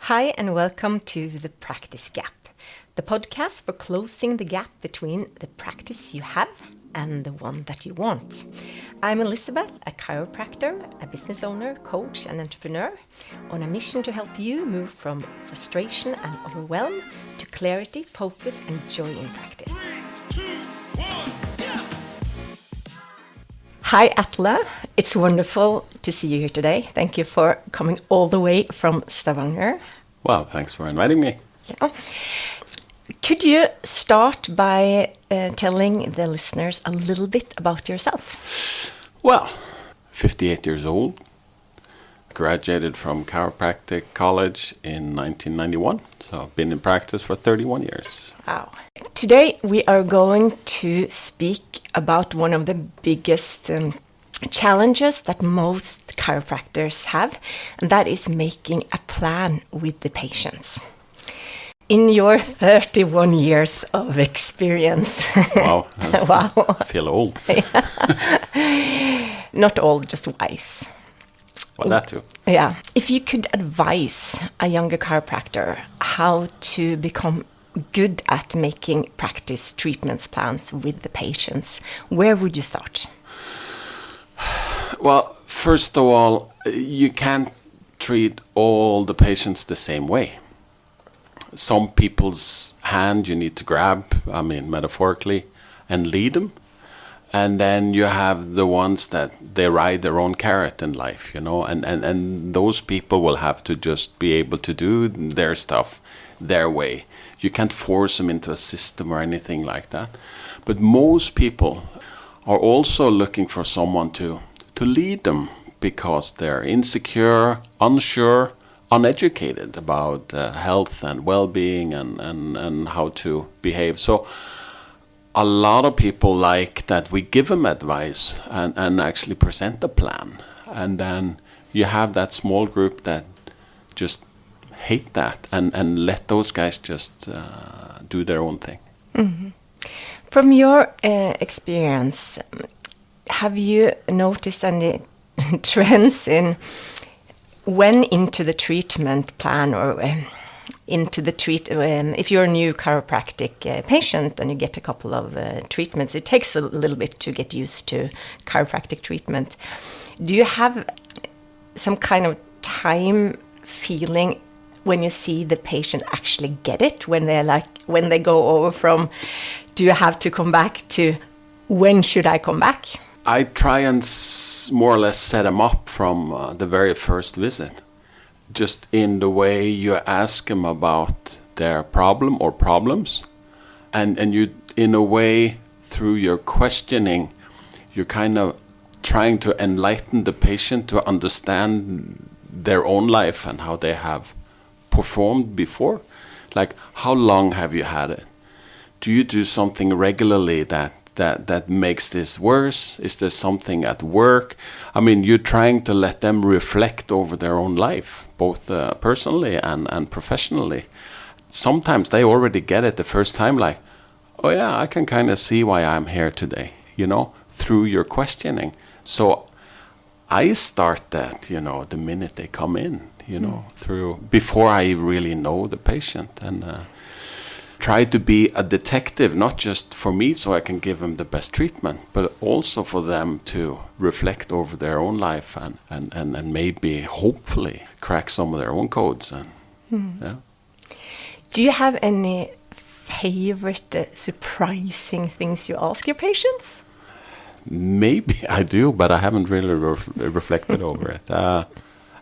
Hi and welcome to The Practice Gap, the podcast for closing the gap between the practice you have and the one that you want. I'm Elisabeth, a chiropractor, a business owner, coach and entrepreneur, on a mission to help you move from frustration and overwhelm to clarity, focus and joy in practice. 3, 2, 1, yeah. Hi Atle, it's wonderful to see you here today. Thank you for coming all the way from Stavanger. Well, thanks for inviting me. Yeah. Could you start by telling the listeners a little bit about yourself? Well, 58 years old, graduated from chiropractic college in 1991, so I've been in practice for 31 years. Wow. Today we are going to speak about one of the biggest challenges that most chiropractors have, and that is making a plan with the patients. In your 31 years of experience. Wow. Wow. I feel old. Not old, just wise. Well, that too. Yeah. If you could advise a younger chiropractor how to become good at making practice treatments plans with the patients, where would you start? Well, first of all, you can't treat all the patients the same way. Some people's hand you need to grab, metaphorically, and lead them. And then you have the ones that they ride their own carrot in life, and those people will have to just be able to do their stuff their way. You can't force them into a system or anything like that. But most people are also looking for someone to lead them because they're insecure, unsure, uneducated about health and well-being and how to behave. So a lot of people like that we give them advice and actually present a plan. And then you have that small group that just hate that and let those guys just do their own thing. Mm-hmm. From your experience, have you noticed any trends in when into the treatment plan or into the if you're a new chiropractic patient and you get a couple of treatments, it takes a little bit to get used to chiropractic treatment. Do you have some kind of time feeling when you see the patient actually get it, when they go over from do you have to come back to when should I come back? I try and more or less set them up from the very first visit. Just in the way you ask them about their problem or problems. And you, in a way, through your questioning, you're kind of trying to enlighten the patient to understand their own life and how they have performed before. Like, how long have you had it? Do you do something regularly that makes this worse? Is there something at work? You're trying to let them reflect over their own life, both personally and professionally. Sometimes they already get it the first time, like, oh yeah, I can kind of see why I'm here today, through your questioning. So I start that, the minute they come in, through before I really know the patient, and try to be a detective, not just for me so I can give them the best treatment, but also for them to reflect over their own life and maybe, hopefully, crack some of their own codes. Yeah. Do you have any favorite surprising things you ask your patients? Maybe I do, but I haven't really reflected over it.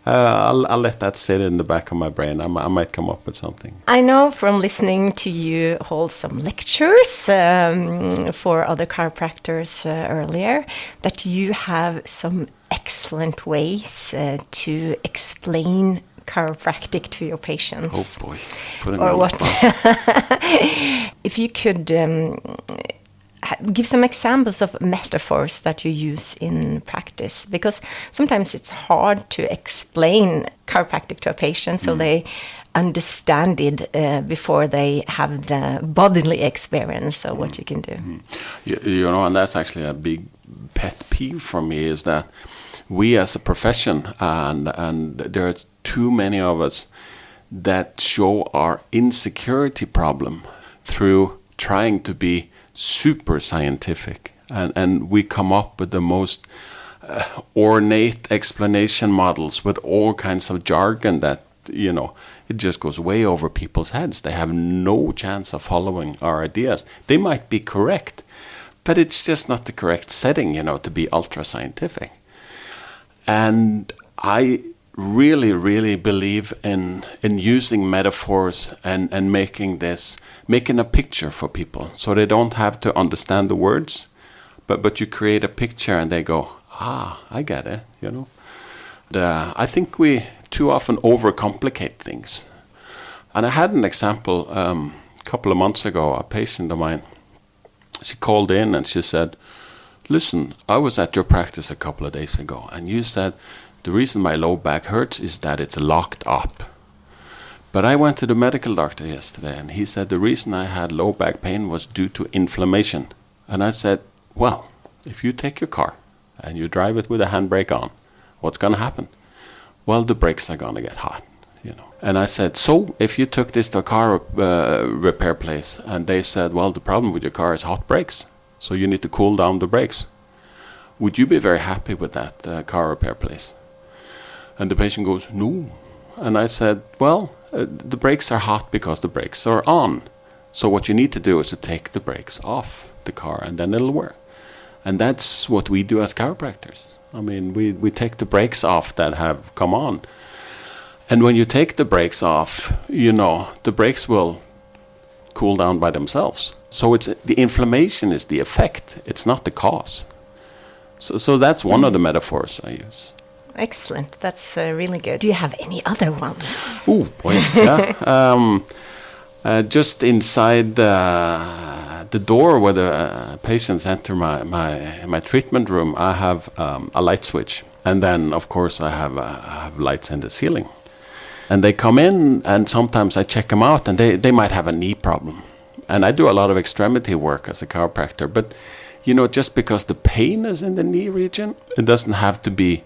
I'll let that sit in the back of my brain. I might come up with something. I know from listening to you hold some lectures for other chiropractors earlier that you have some excellent ways to explain chiropractic to your patients. Oh boy, put or what? If you could give some examples of metaphors that you use in practice, because sometimes it's hard to explain chiropractic to a patient so they understand it before they have the bodily experience of what you can do. And that's actually a big pet peeve for me, is that we as a profession, and there are too many of us, that show our insecurity problem through trying to be super scientific. And we come up with the most ornate explanation models with all kinds of jargon that, it just goes way over people's heads. They have no chance of following our ideas. They might be correct, but it's just not the correct setting, to be ultra scientific. And I really, really believe in using metaphors and making a picture for people, so they don't have to understand the words, but you create a picture and they go, I get it, I think we too often overcomplicate things. And I had an example a couple of months ago. A patient of mine, she called in and she said, listen, I was at your practice a couple of days ago, and you said the reason my low back hurts is that it's locked up. But I went to the medical doctor yesterday, and he said the reason I had low back pain was due to inflammation. And I said, well, if you take your car and you drive it with a handbrake on, what's going to happen? Well, the brakes are going to get hot, And I said, so if you took this to a car repair place, and they said, well, the problem with your car is hot brakes, so you need to cool down the brakes, would you be very happy with that car repair place? And the patient goes, no. And I said, well, the brakes are hot because the brakes are on. So what you need to do is to take the brakes off the car, and then it'll work. And that's what we do as chiropractors. I mean, we take the brakes off that have come on. And when you take the brakes off, the brakes will cool down by themselves. So it's the inflammation is the effect. It's not the cause. So that's one of the metaphors I use. Excellent. That's really good. Do you have any other ones? Oh, boy, yeah. Just inside the door where the patients enter my treatment room, I have a light switch. And then, of course, I have lights in the ceiling. And they come in, and sometimes I check them out, and they might have a knee problem. And I do a lot of extremity work as a chiropractor. But, just because the pain is in the knee region, it doesn't have to be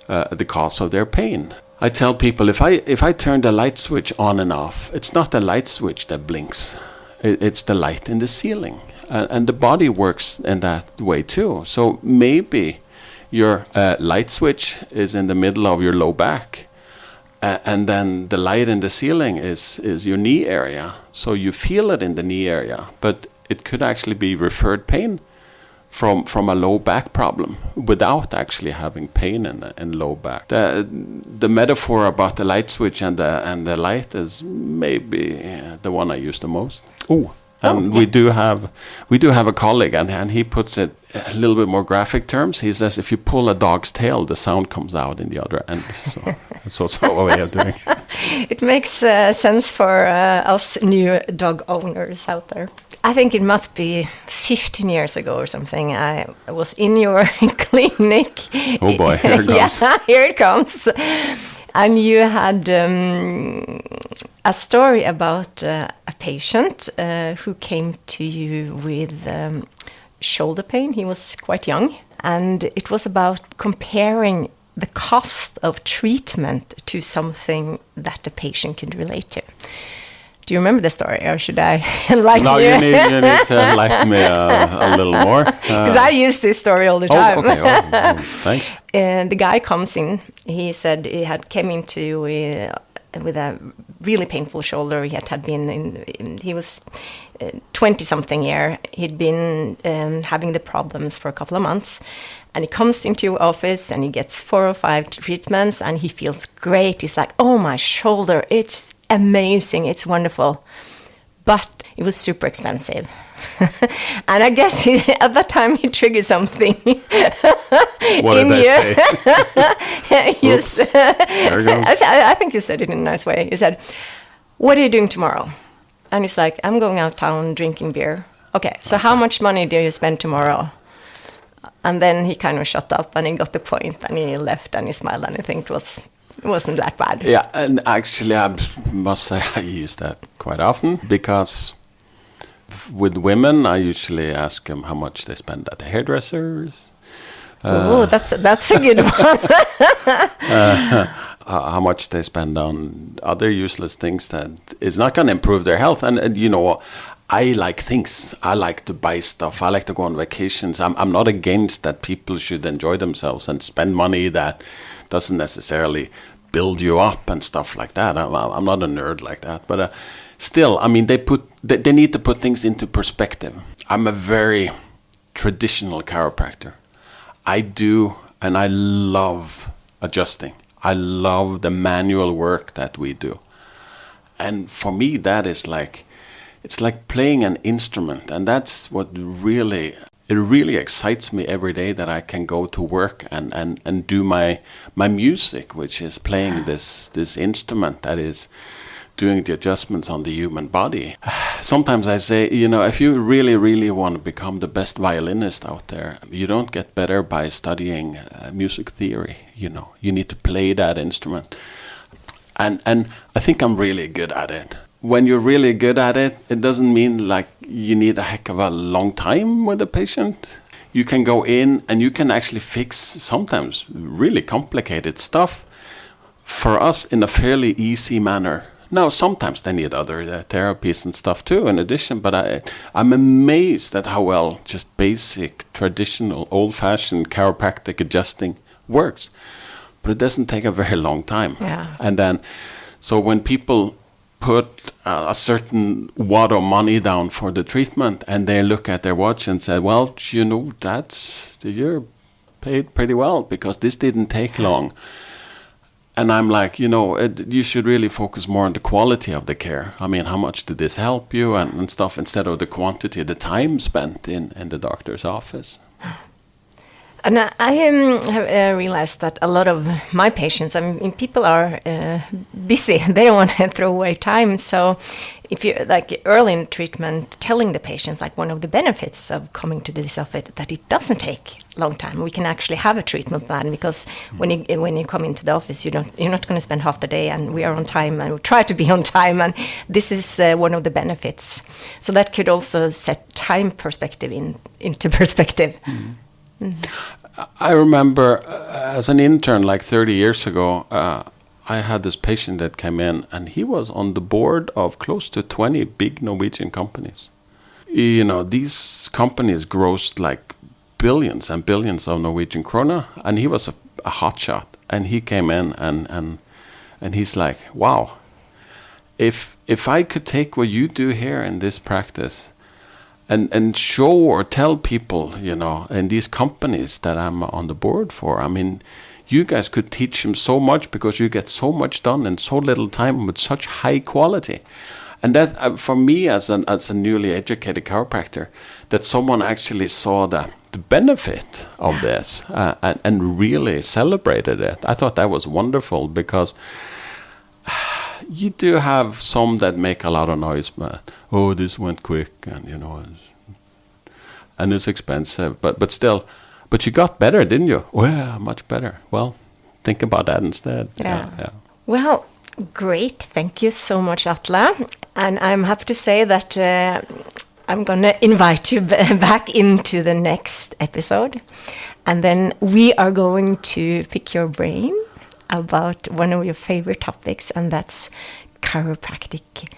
the cause of their pain. I tell people, if I turn the light switch on and off, it's not the light switch that blinks. It's the light in the ceiling. And the body works in that way too. So maybe your light switch is in the middle of your low back, and then the light in the ceiling is your knee area. So you feel it in the knee area, but it could actually be referred pain from a low back problem without actually having pain in low back. The metaphor about the light switch and the light is maybe the one I use the most. We do have a colleague, and he puts it a little bit more graphic terms. He says if you pull a dog's tail, the sound comes out in the other end. So that's also a way of doing it. It makes sense for us new dog owners out there. I think it must be 15 years ago or something. I was in your clinic. Oh boy, here it comes. Yeah, here it comes. And you had a story about a patient who came to you with shoulder pain. He was quite young. And it was about comparing the cost of treatment to something that the patient could relate to. Do you remember the story, or should I enlighten you? No, you need to enlighten me a little more. Because I use this story all the time. Okay. Oh, thanks. And the guy comes in. He said he came into with a really painful shoulder. He was 20-something year. He'd been having the problems for a couple of months. And he comes into your office and he gets 4 or 5 treatments and he feels great. He's like, oh, my shoulder, it's amazing, it's wonderful. But it was super expensive. And I guess at that time he triggered something. What did I say? Yes. There goes. I think you said it in a nice way. You said, what are you doing tomorrow? And he's like, I'm going out town drinking beer. Okay, so how much money do you spend tomorrow? And then he kind of shut up and he got the point and he left and he smiled and I think it wasn't that bad. Yeah, and actually I must say I use that quite often because with women I usually ask them how much they spend at the hairdressers. Oh, that's a good one. how much they spend on other useless things that is not going to improve their health. And you know, I like things. I like to buy stuff. I like to go on vacations. I'm not against that people should enjoy themselves and spend money that doesn't necessarily build you up and stuff like that. I'm not a nerd like that. But still, I mean, they need to put things into perspective. I'm a very traditional chiropractor. I do, and I love adjusting. I love the manual work that we do. And for me, that is like, it's like playing an instrument. And that's what really excites me every day, that I can go to work and do my music, which is playing this instrument that is doing the adjustments on the human body. Sometimes I say, you know, if you really want to become the best violinist out there, you don't get better by studying music theory. You know, you need to play that instrument. And I think I'm really good at it. When you're really good at it, it doesn't mean like you need a heck of a long time with a patient. You can go in and you can actually fix sometimes really complicated stuff for us in a fairly easy manner. Now, sometimes they need other therapies and stuff too, in addition, but I'm amazed at how well just basic, traditional, old-fashioned chiropractic adjusting works. But it doesn't take a very long time. Yeah. And then, so when people put a certain wad of money down for the treatment and they look at their watch and say, well, you know, you're paid pretty well because this didn't take long. And I'm like, you know, you should really focus more on the quality of the care. I mean, how much did this help you and stuff, instead of the quantity, the time spent in the doctor's office. And I have realized that a lot of my patients, I mean, people are busy. They don't want to throw away time. So if you're like early in treatment, telling the patients like one of the benefits of coming to this office, that it doesn't take a long time. We can actually have a treatment plan, because when you come into the office, you're not going to spend half the day, and we are on time and we try to be on time. And this is one of the benefits. So that could also set time perspective into perspective. Mm-hmm. Mm-hmm. I remember as an intern like 30 years ago, I had this patient that came in, and he was on the board of close to 20 big Norwegian companies. You know, these companies grossed like billions and billions of Norwegian krona, and he was a hotshot. And he came in and he's like, wow, if I could take what you do here in this practice and show or tell people, you know, in these companies that I'm on the board for, I mean, you guys could teach them so much, because you get so much done in so little time with such high quality. And that, for me, as a newly educated chiropractor, that someone actually saw the benefit of this and really celebrated it. I thought that was wonderful, because you do have some that make a lot of noise, but oh, this went quick, and you know, and it's expensive, but still, but you got better, didn't you? Well, much better. Well, think about that instead. Yeah. Well, great. Thank you so much, Atle. And I'm happy to say that I'm going to invite you back into the next episode, and then we are going to pick your brain about one of your favorite topics, and that's chiropractic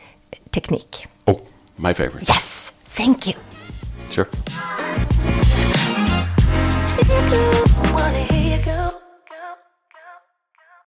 technique. Oh, my favorite. Yes, thank you. Sure. If you could wanna hear